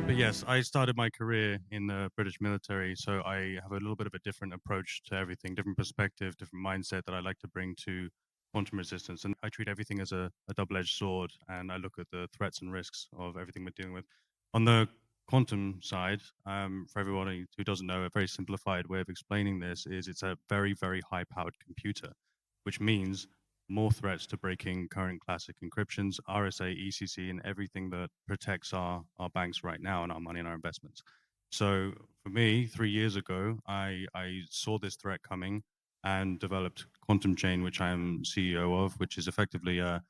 But yes, I started my career in the British military, so I have a little bit of a different approach to everything, different perspective, different mindset that I like to bring to quantum resistance. And I treat everything as a double-edged sword, and I look at the threats and risks of everything we're dealing with. On the quantum side, for everyone who doesn't know, a very simplified way of explaining this is it's a very, very high-powered computer, which means more threats to breaking current classic encryptions, RSA, ECC, and everything that protects our banks right now and our money and our investments. So for me, 3 years ago, I saw this threat coming and developed Quantum Chain, which I am CEO of, which is effectively a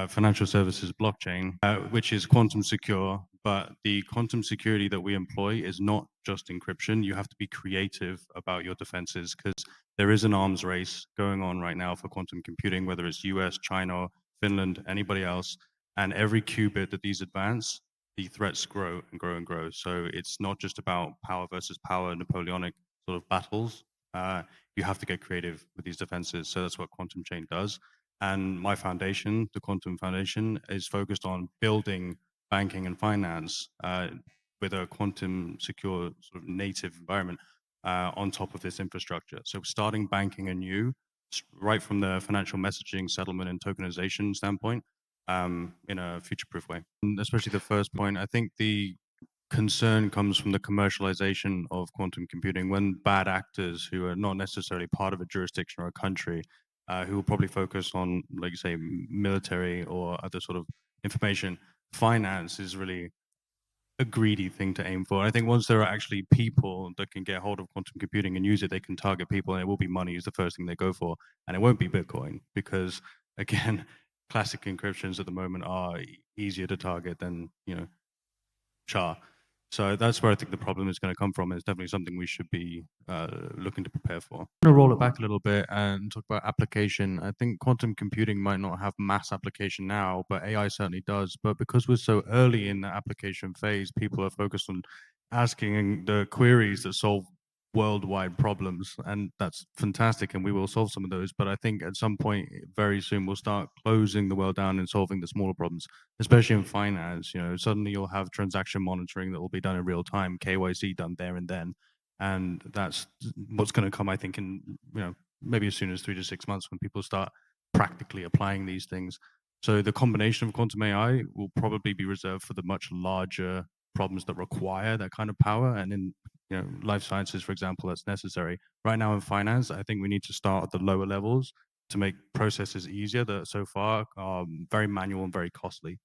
financial services blockchain, which is quantum secure. But the quantum security that we employ is not just encryption. You have to be creative about your defenses because there is an arms race going on right now for quantum computing, whether it's US, China, Finland, anybody else. And every qubit that these advance, the threats grow and grow and grow. So it's not just about power versus power, Napoleonic sort of battles. You have to get creative with these defenses. So that's what Quantum Chain does. And my foundation, the Quantum Foundation, is focused on building banking and finance with a quantum secure sort of native environment on top of this infrastructure. So starting banking anew, right from the financial messaging, settlement, and tokenization standpoint, in a future-proof way. And especially the first point, I think the concern comes from the commercialization of quantum computing when bad actors who are not necessarily part of a jurisdiction or a country, who will probably focus on, like you say, military or other sort of information. Finance is really a greedy thing to aim for. I think once there are actually people that can get hold of quantum computing and use it, they can target people, and it will be money is the first thing they go for, and it won't be Bitcoin because, again, classic encryptions at the moment are easier to target than SHA. So that's where I think the problem is going to come from. It's definitely something we should be looking to prepare for. I'm going to roll it back a little bit and talk about application. I think quantum computing might not have mass application now, but AI certainly does. But because we're so early in the application phase, people are focused on asking the queries that solve worldwide problems, and that's fantastic, and we will solve some of those. But I think at some point very soon we'll start closing the world down and solving the smaller problems, especially in finance. Suddenly you'll have transaction monitoring that will be done in real time, KYC done there and then, and that's what's going to come, I think, in maybe as soon as 3 to 6 months when people start practically applying these things. So the combination of quantum AI will probably be reserved for the much larger problems that require that kind of power, and in life sciences, for example, that's necessary. Right now in finance, I think we need to start at the lower levels to make processes easier that so far are very manual and very costly.